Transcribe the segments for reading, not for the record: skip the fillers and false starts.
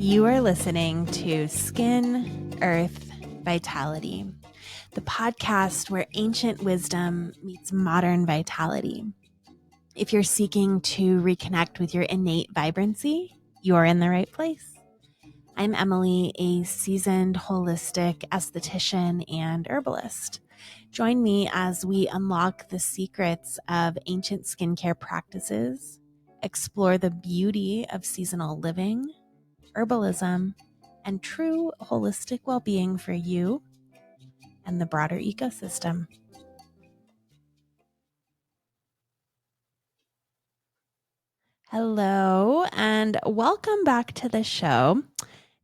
You are listening to Skin, Earth, Vitality, the podcast where ancient wisdom meets modern vitality. If you're seeking to reconnect with your innate vibrancy, you're in the right place. I'm Emily, a seasoned holistic esthetician and herbalist. Join me as we unlock the secrets of ancient skincare practices, explore the beauty of seasonal living, herbalism, and true holistic well-being for you and the broader ecosystem. Hello, and welcome back to the show.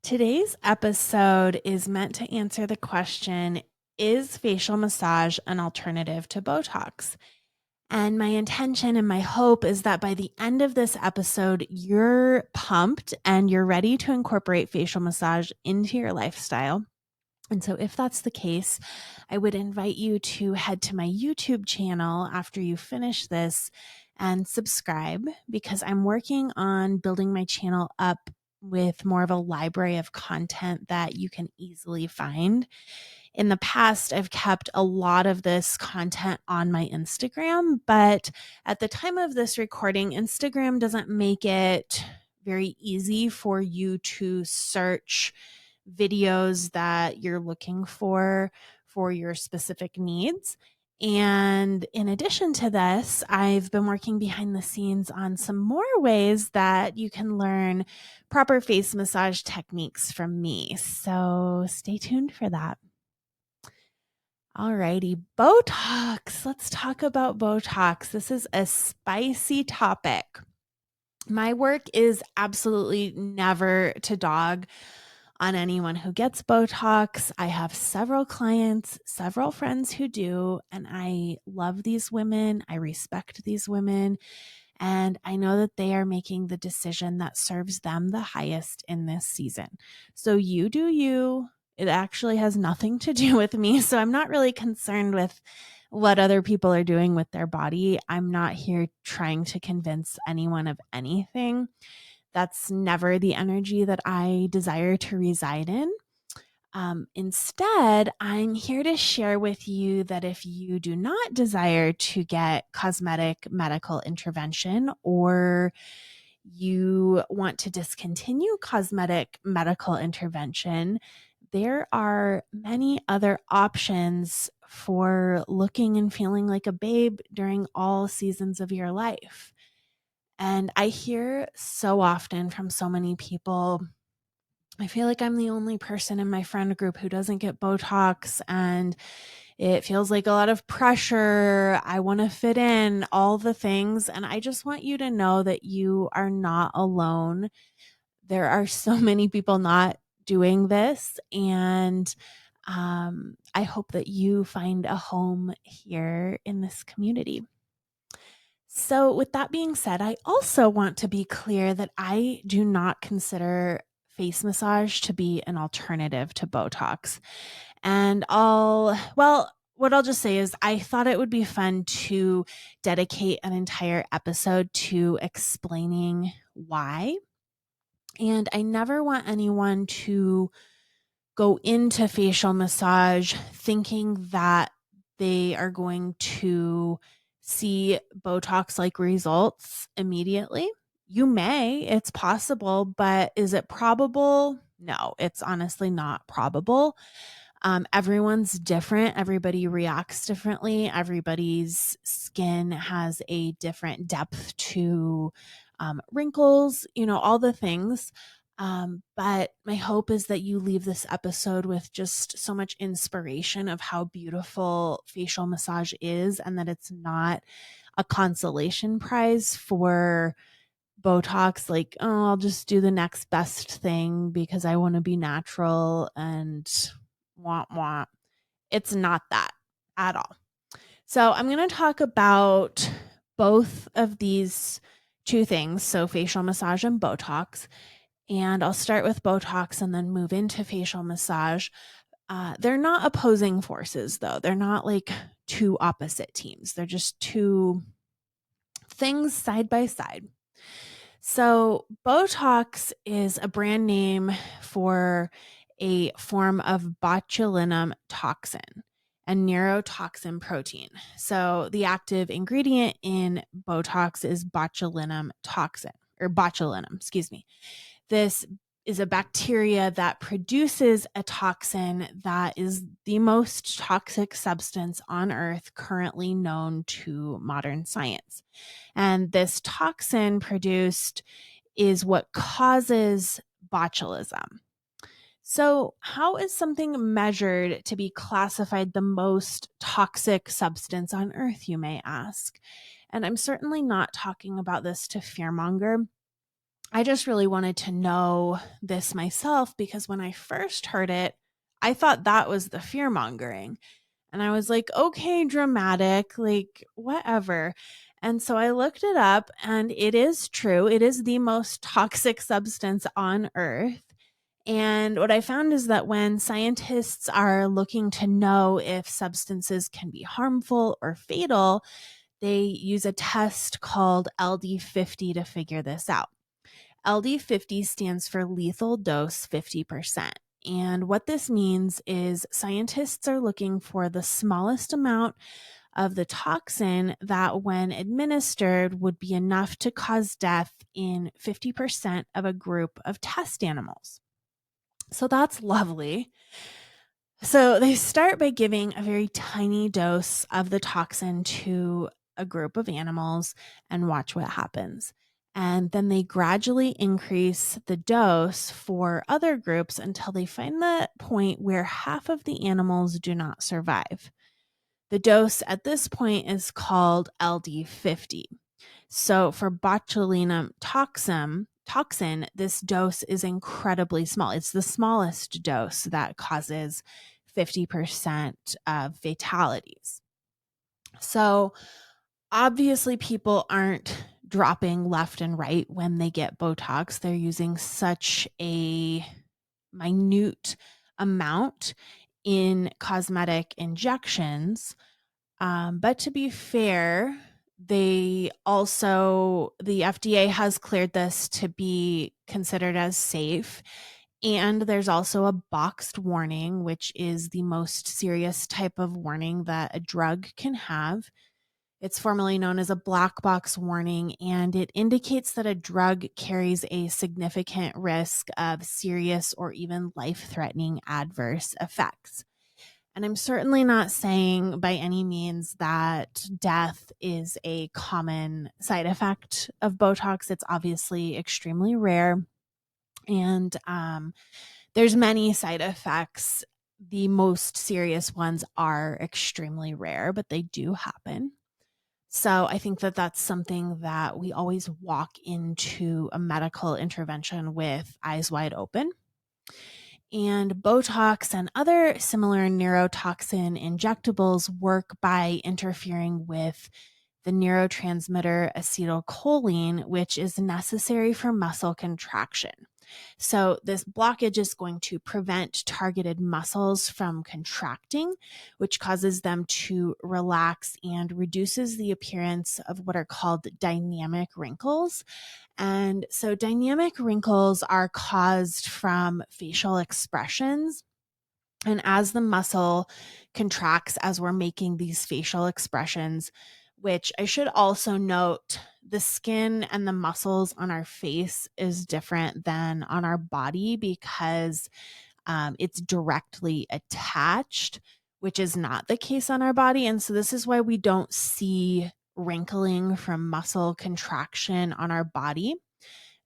Today's episode is meant to answer the question, is facial massage an alternative to Botox? And my intention and my hope is that by the end of this episode, you're pumped and you're ready to incorporate facial massage into your lifestyle. And so if that's the case, I would invite you to head to my YouTube channel after you finish this and subscribe, because I'm working on building my channel up with more of a library of content that you can easily find. In the past, I've kept a lot of this content on my Instagram, but at the time of this recording, Instagram doesn't make it very easy for you to search videos that you're looking for your specific needs. And in addition to this, I've been working behind the scenes on some more ways that you can learn proper face massage techniques from me. So stay tuned for that. Alrighty, Botox. Let's talk about Botox. This is a spicy topic. My work is absolutely never to dog on anyone who gets Botox. I have several clients, several friends who do, and I love these women. I respect these women, and I know that they are making the decision that serves them the highest in this season. So you do you. It actually has nothing to do with me, so I'm not really concerned with what other people are doing with their body. I'm not here trying to convince anyone of anything. That's never the energy that I desire to reside in. Instead, I'm here to share with you that if you do not desire to get cosmetic medical intervention, or you want to discontinue cosmetic medical intervention, there are many other options for looking and feeling like a babe during all seasons of your life. And I hear so often from so many people, I feel like I'm the only person in my friend group who doesn't get Botox, and it feels like a lot of pressure. I want to fit in, all the things. And I just want you to know that you are not alone. There are so many people not doing this. And I hope that you find a home here in this community. So with that being said, I also want to be clear that I do not consider face massage to be an alternative to Botox. And what I'll just say is I thought it would be fun to dedicate an entire episode to explaining why. And I never want anyone to go into facial massage thinking that they are going to see Botox-like results immediately. You may, it's possible, but is it probable? No, it's honestly not probable. Everyone's different. Everybody reacts differently. Everybody's skin has a different depth to wrinkles, all the things. But my hope is that you leave this episode with just so much inspiration of how beautiful facial massage is, and that it's not a consolation prize for Botox, like, oh, I'll just do the next best thing because I want to be natural and wah. It's not that at all. So I'm going to talk about both of these two things, so facial massage and Botox. And I'll start with Botox and then move into facial massage. They're not opposing forces, though. They're not like two opposite teams. They're just two things side by side. So, Botox is a brand name for a form of botulinum toxin, a neurotoxin protein. So, the active ingredient in Botox is botulinum toxin, or botulinum, excuse me. This is a bacteria that produces a toxin that is the most toxic substance on earth currently known to modern science. And this toxin produced is what causes botulism. So, how is something measured to be classified the most toxic substance on earth, you may ask? And I'm certainly not talking about this to fearmonger. I just really wanted to know this myself because when I first heard it, I thought that was the fear mongering. And I was like, okay, dramatic, like whatever. And so I looked it up and it is true. It is the most toxic substance on earth. And what I found is that when scientists are looking to know if substances can be harmful or fatal, they use a test called LD50 to figure this out. LD50 stands for lethal dose 50%. And what this means is scientists are looking for the smallest amount of the toxin that, when administered, would be enough to cause death in 50% of a group of test animals. So that's lovely. So they start by giving a very tiny dose of the toxin to a group of animals and watch what happens. And then they gradually increase the dose for other groups until they find the point where half of the animals do not survive. The dose at this point is called LD50. So for botulinum toxin, this dose is incredibly small. It's the smallest dose that causes 50% of fatalities. So obviously people aren't dropping left and right when they get Botox. They're using such a minute amount in cosmetic injections. But to be fair, the FDA has cleared this to be considered as safe. And there's also a boxed warning, which is the most serious type of warning that a drug can have. It's formally known as a black box warning, and it indicates that a drug carries a significant risk of serious or even life threatening adverse effects. And I'm certainly not saying by any means that death is a common side effect of Botox. It's obviously extremely rare. And there's many side effects. The most serious ones are extremely rare, but they do happen. So I think that that's something that we always walk into a medical intervention with eyes wide open. And Botox and other similar neurotoxin injectables work by interfering with the neurotransmitter acetylcholine, which is necessary for muscle contraction. So, this blockage is going to prevent targeted muscles from contracting, which causes them to relax and reduces the appearance of what are called dynamic wrinkles. And so dynamic wrinkles are caused from facial expressions. And as the muscle contracts, as we're making these facial expressions, which I should also note, the skin and the muscles on our face is different than on our body because it's directly attached, which is not the case on our body. And so this is why we don't see wrinkling from muscle contraction on our body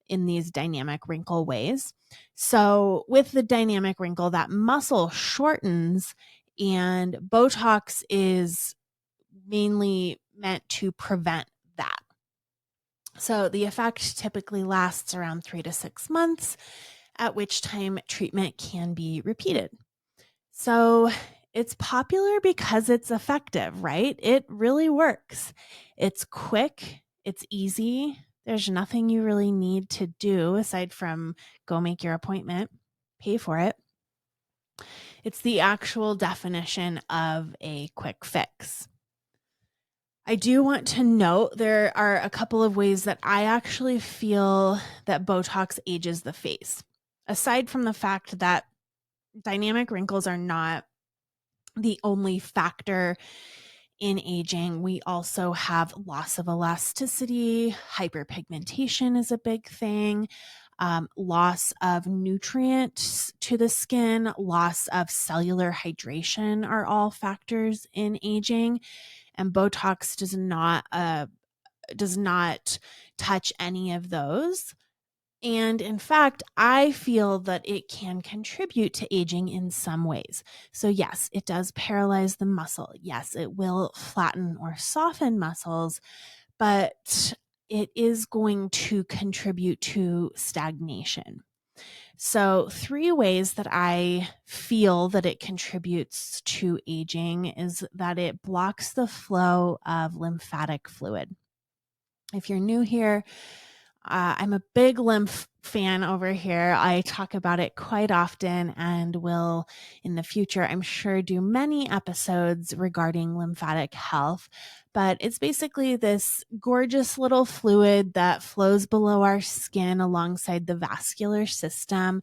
in these dynamic wrinkle ways. So with the dynamic wrinkle, that muscle shortens, and Botox is mainly meant to prevent that. So the effect typically lasts around 3 to 6 months, at which time treatment can be repeated. So it's popular because it's effective, right? It really works. It's quick, it's easy. There's nothing you really need to do aside from go make your appointment, pay for it. It's the actual definition of a quick fix. I do want to note there are a couple of ways that I actually feel that Botox ages the face. Aside from the fact that dynamic wrinkles are not the only factor in aging, we also have loss of elasticity, hyperpigmentation is a big thing, loss of nutrients to the skin, loss of cellular hydration are all factors in aging. And Botox does not touch any of those. And in fact, I feel that it can contribute to aging in some ways. So, yes, it does paralyze the muscle. Yes, it will flatten or soften muscles, but it is going to contribute to stagnation. So, three ways that I feel that it contributes to aging is that it blocks the flow of lymphatic fluid. If you're new here, I'm a big lymph fan over here. I talk about it quite often and will in the future, I'm sure, do many episodes regarding lymphatic health. But it's basically this gorgeous little fluid that flows below our skin alongside the vascular system,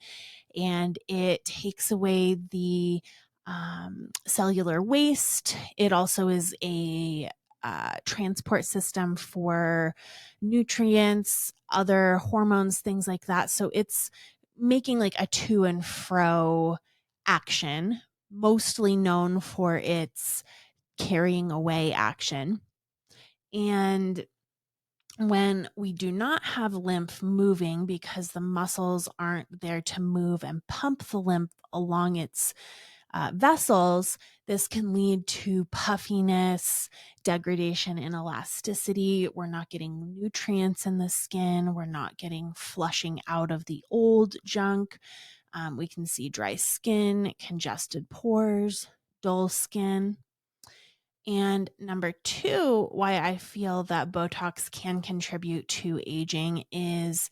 and it takes away the cellular waste. It also is a transport system for nutrients, other hormones, things like that. So it's making like a to and fro action, mostly known for its carrying away action. And when we do not have lymph moving because the muscles aren't there to move and pump the lymph along its vessels, this can lead to puffiness, degradation in elasticity. We're not getting nutrients in the skin. We're not getting flushing out of the old junk. We can see dry skin, congested pores, dull skin. And number two, why I feel that Botox can contribute to aging is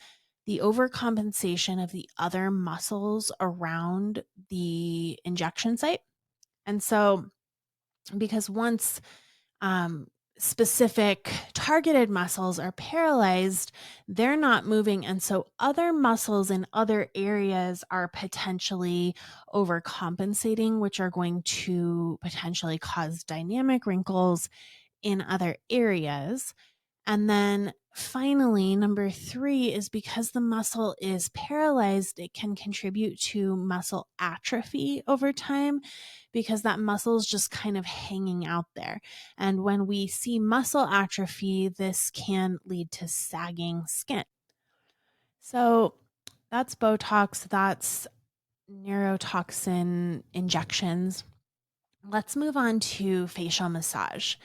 the overcompensation of the other muscles around the injection site. And so, because once um, specific targeted muscles are paralyzed, they're not moving. And so other muscles in other areas are potentially overcompensating, which are going to potentially cause dynamic wrinkles in other areas. And then finally, number three is because the muscle is paralyzed, it can contribute to muscle atrophy over time because that muscle is just kind of hanging out there. And when we see muscle atrophy, this can lead to sagging skin. So that's Botox, that's neurotoxin injections. Let's move on to facial massage.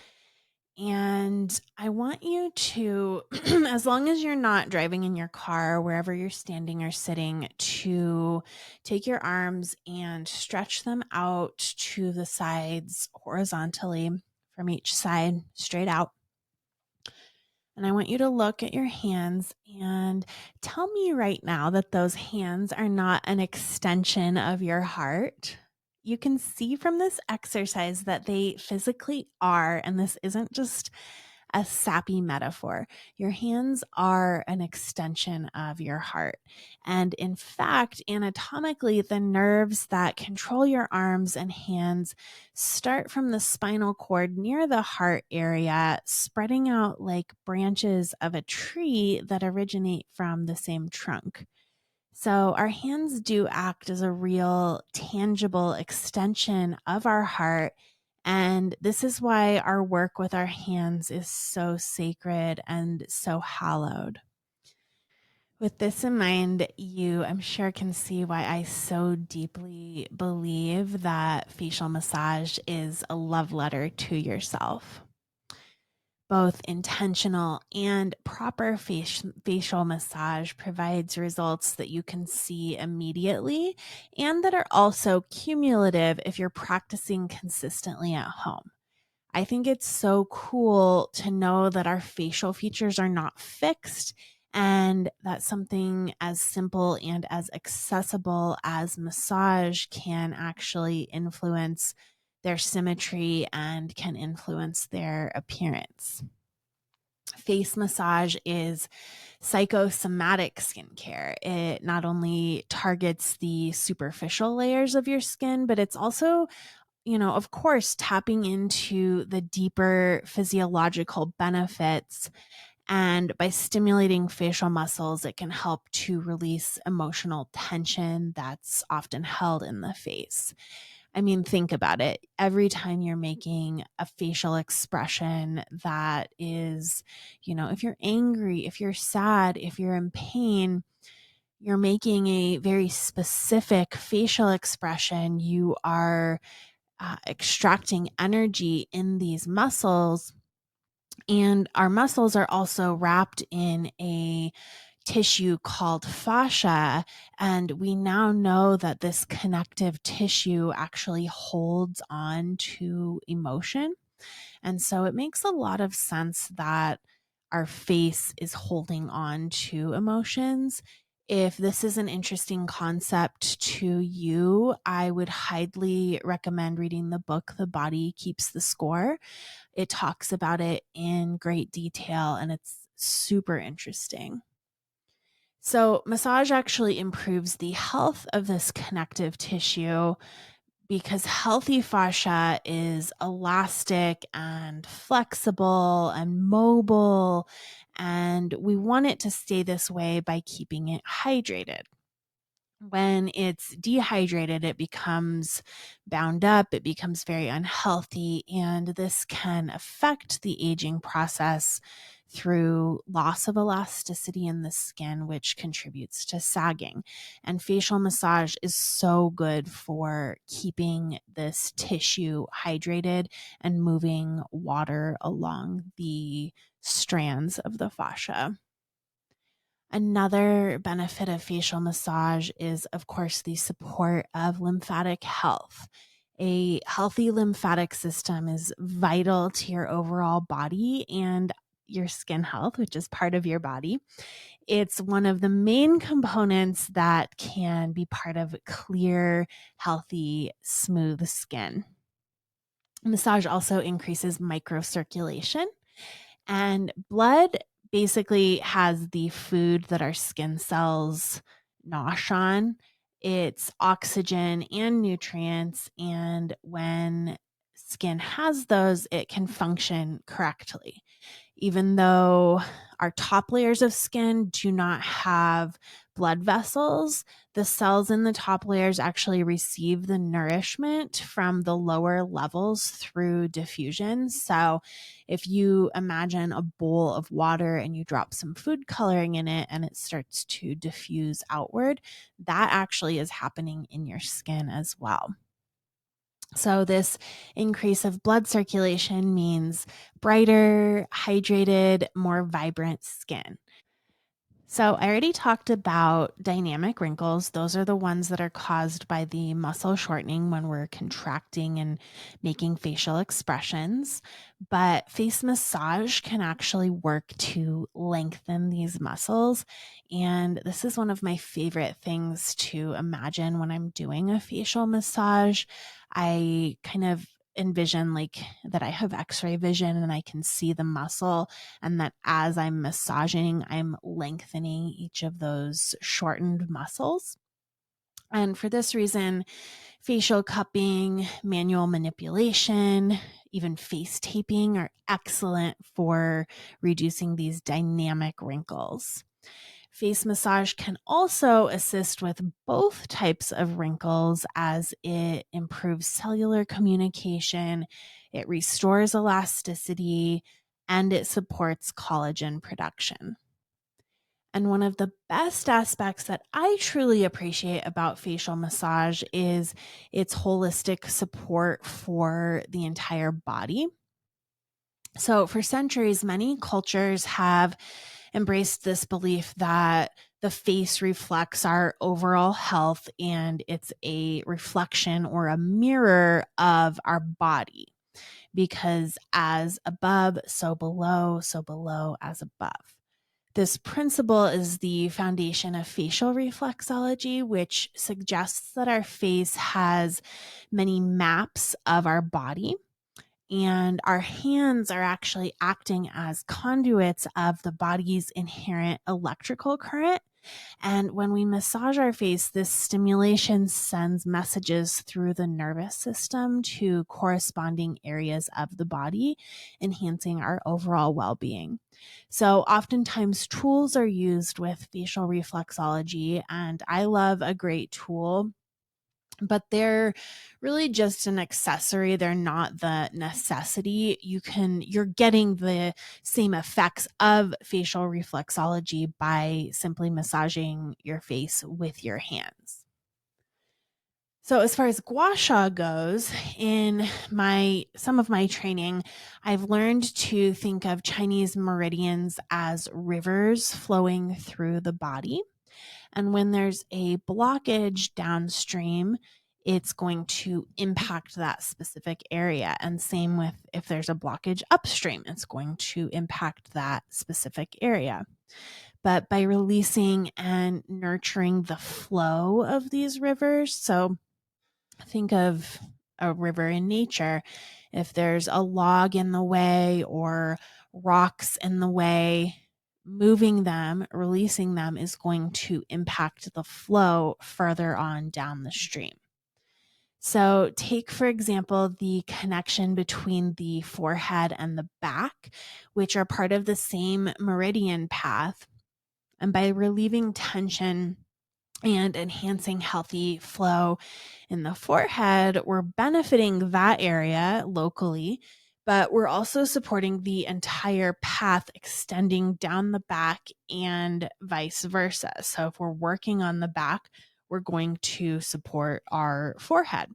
And I want you to, as long as you're not driving in your car, wherever you're standing or sitting, to take your arms and stretch them out to the sides horizontally from each side, straight out. And I want you to look at your hands and tell me right now that those hands are not an extension of your heart. You can see from this exercise that they physically are, and this isn't just a sappy metaphor. Your hands are an extension of your heart. And in fact, anatomically, the nerves that control your arms and hands start from the spinal cord near the heart area, spreading out like branches of a tree that originate from the same trunk. So, our hands do act as a real, tangible extension of our heart. And this is why our work with our hands is so sacred and so hallowed. With this in mind, you, I'm sure, can see why I so deeply believe that facial massage is a love letter to yourself. Both intentional and proper facial massage provides results that you can see immediately and that are also cumulative if you're practicing consistently at home. I think it's so cool to know that our facial features are not fixed and that something as simple and as accessible as massage can actually influence their symmetry and can influence their appearance. Face massage is psychosomatic skincare. It not only targets the superficial layers of your skin, but it's also, of course, tapping into the deeper physiological benefits. And by stimulating facial muscles, it can help to release emotional tension that's often held in the face. I mean, think about it. Every time you're making a facial expression that is, if you're angry, if you're sad, if you're in pain, you're making a very specific facial expression. You are extracting energy in these muscles. And our muscles are also wrapped in a tissue called fascia. And we now know that this connective tissue actually holds on to emotion. And so it makes a lot of sense that our face is holding on to emotions. If this is an interesting concept to you, I would highly recommend reading the book, The Body Keeps the Score. It talks about it in great detail and it's super interesting. So, massage actually improves the health of this connective tissue because healthy fascia is elastic and flexible and mobile, and we want it to stay this way by keeping it hydrated. When it's dehydrated, it becomes bound up, it becomes very unhealthy, and this can affect the aging process through loss of elasticity in the skin, which contributes to sagging. And facial massage is so good for keeping this tissue hydrated and moving water along the strands of the fascia. Another benefit of facial massage is, of course, the support of lymphatic health. A healthy lymphatic system is vital to your overall body and your skin health, which is part of your body. It's one of the main components that can be part of clear, healthy, smooth skin. Massage also increases microcirculation, and blood basically has the food that our skin cells nosh on. It's oxygen and nutrients. And when skin has those, it can function correctly. Even though our top layers of skin do not have blood vessels, the cells in the top layers actually receive the nourishment from the lower levels through diffusion. So if you imagine a bowl of water and you drop some food coloring in it and it starts to diffuse outward, that actually is happening in your skin as well. So this increase of blood circulation means brighter, hydrated, more vibrant skin. So I already talked about dynamic wrinkles. Those are the ones that are caused by the muscle shortening when we're contracting and making facial expressions. But face massage can actually work to lengthen these muscles. And this is one of my favorite things to imagine when I'm doing a facial massage. I kind of envision like that I have x-ray vision and I can see the muscle, and that as I'm massaging, I'm lengthening each of those shortened muscles. And for this reason, facial cupping, manual manipulation, even face taping are excellent for reducing these dynamic wrinkles. Face massage can also assist with both types of wrinkles as it improves cellular communication, it restores elasticity, and it supports collagen production. And one of the best aspects that I truly appreciate about facial massage is its holistic support for the entire body. So, for centuries, many cultures have embraced this belief that the face reflects our overall health and it's a reflection or a mirror of our body, because as above, so below as above. This principle is the foundation of facial reflexology, which suggests that our face has many maps of our body, and our hands are actually acting as conduits of the body's inherent electrical current. And when we massage our face, this stimulation sends messages through the nervous system to corresponding areas of the body, enhancing our overall well being. So, oftentimes, tools are used with facial reflexology, and I love a great tool, but they're really just an accessory. They're not the necessity. You're getting the same effects of facial reflexology by simply massaging your face with your hands. So as far as gua sha goes, in some of my training, I've learned to think of Chinese meridians as rivers flowing through the body. And when there's a blockage downstream, it's going to impact that specific area. And same with if there's a blockage upstream, it's going to impact that specific area. But by releasing and nurturing the flow of these rivers, so think of a river in nature. If there's a log in the way or rocks in the way, moving them, releasing them is going to impact the flow further on down the stream. So, take, for example, the connection between the forehead and the back, which are part of the same meridian path. And by relieving tension and enhancing healthy flow in the forehead, we're benefiting that area locally, but we're also supporting the entire path extending down the back and vice versa. So if we're working on the back, we're going to support our forehead.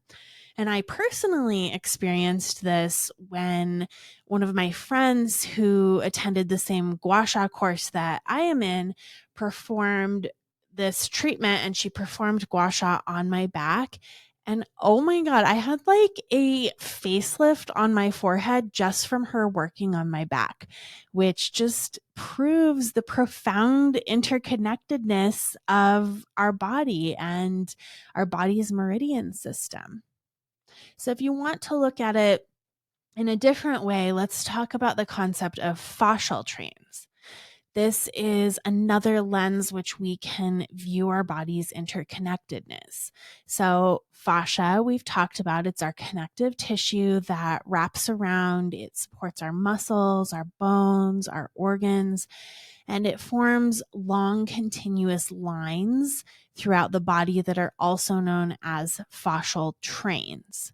And I personally experienced this when one of my friends who attended the same gua sha course that I am in performed this treatment, and she performed gua sha on my back. And oh my God, I had like a facelift on my forehead just from her working on my back, which just proves the profound interconnectedness of our body and our body's meridian system. So if you want to look at it in a different way, let's talk about the concept of fascial trains. This is another lens which we can view our body's interconnectedness. So fascia, we've talked about, it's our connective tissue that wraps around, it supports our muscles, our bones, our organs, and it forms long continuous lines throughout the body that are also known as fascial trains.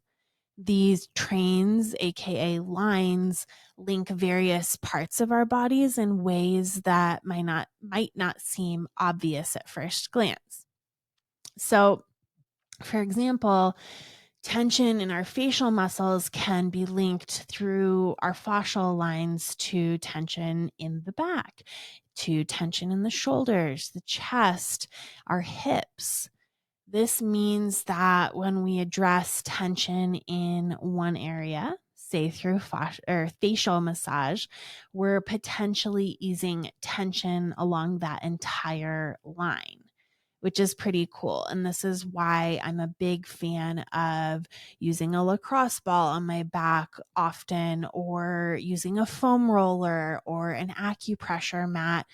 These trains, aka lines, link various parts of our bodies in ways that might not seem obvious at first glance. So, for example, tension in our facial muscles can be linked through our fascial lines to tension in the back, to tension in the shoulders, the chest, our hips. This means that when we address tension in one area, say through facial massage, we're potentially easing tension along that entire line, which is pretty cool. And this is why I'm a big fan of using a lacrosse ball on my back often, or using a foam roller or an acupressure mat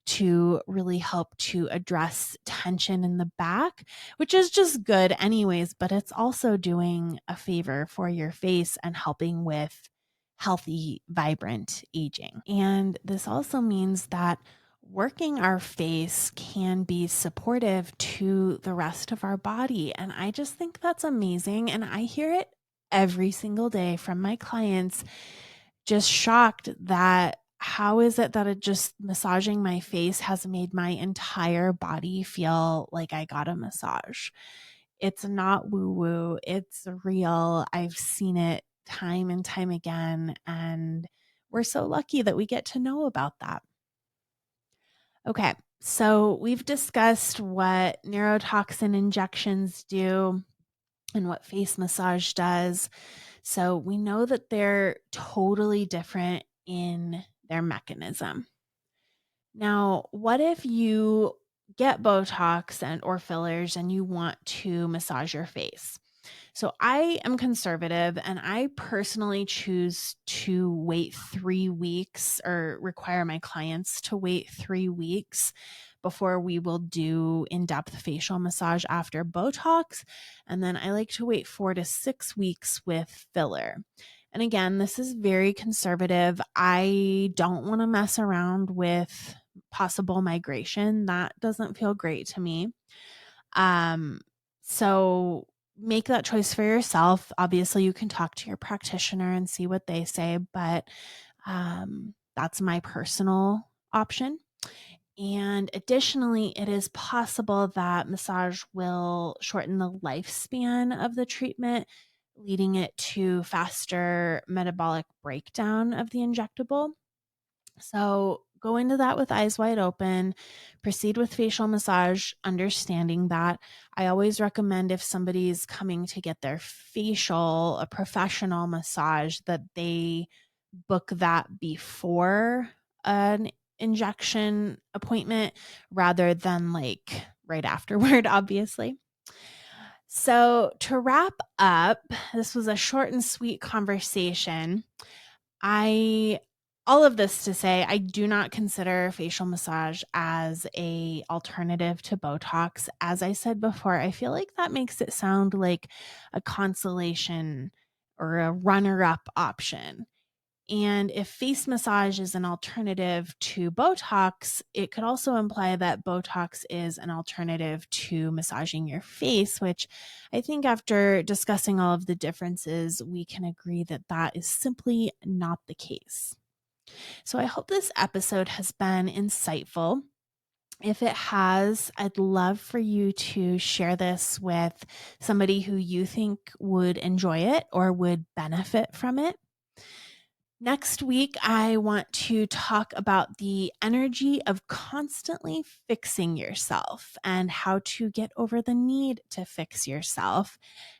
to really help to address tension in the back, which is just good anyways, but it's also doing a favor for your face and helping with healthy, vibrant aging. And this also means that working our face can be supportive to the rest of our body. And I just think that's amazing. And I hear it every single day from my clients, just shocked that how is it that it just massaging my face has made my entire body feel like I got a massage. It's not woo woo, it's real. I've seen it time and time again, and we're so lucky that we get to know about that. Okay, so we've discussed what neurotoxin injections do and what face massage does. So we know that they're totally different in their mechanism. Now, what if you get Botox and or fillers and you want to massage your face? So I am conservative and I personally choose to wait 3 weeks or require my clients to wait 3 weeks before we will do in-depth facial massage after Botox. And then I like to wait 4 to 6 weeks with filler. And again, this is very conservative. I don't want to mess around with possible migration. That doesn't feel great to me. Um, so make that choice for yourself. Obviously, you can talk to your practitioner and see what they say, but that's my personal option. And additionally, it is possible that massage will shorten the lifespan of the treatment, leading it to faster metabolic breakdown of the injectable. So go into that with eyes wide open, proceed with facial massage, understanding that. I always recommend if somebody's coming to get their facial, a professional massage, that they book that before an injection appointment rather than like right afterward, obviously. So, to wrap up, this was a short and sweet conversation. I all of this to say I do not consider facial massage as a alternative to Botox. As I said before, I feel like that makes it sound like a consolation or a runner-up option. And if face massage is an alternative to Botox, it could also imply that Botox is an alternative to massaging your face, which I think after discussing all of the differences, we can agree that that is simply not the case. So I hope this episode has been insightful. If it has, I'd love for you to share this with somebody who you think would enjoy it or would benefit from it. Next week, I want to talk about the energy of constantly fixing yourself and how to get over the need to fix yourself,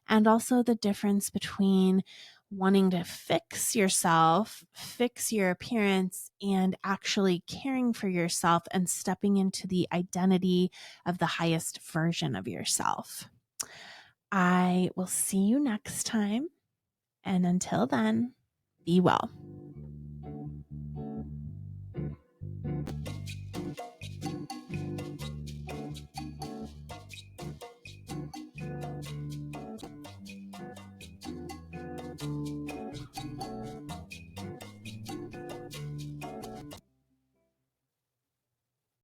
and also the difference between wanting to fix yourself, fix your appearance, and actually caring for yourself and stepping into the identity of the highest version of yourself. I will see you next time. And until then, be well.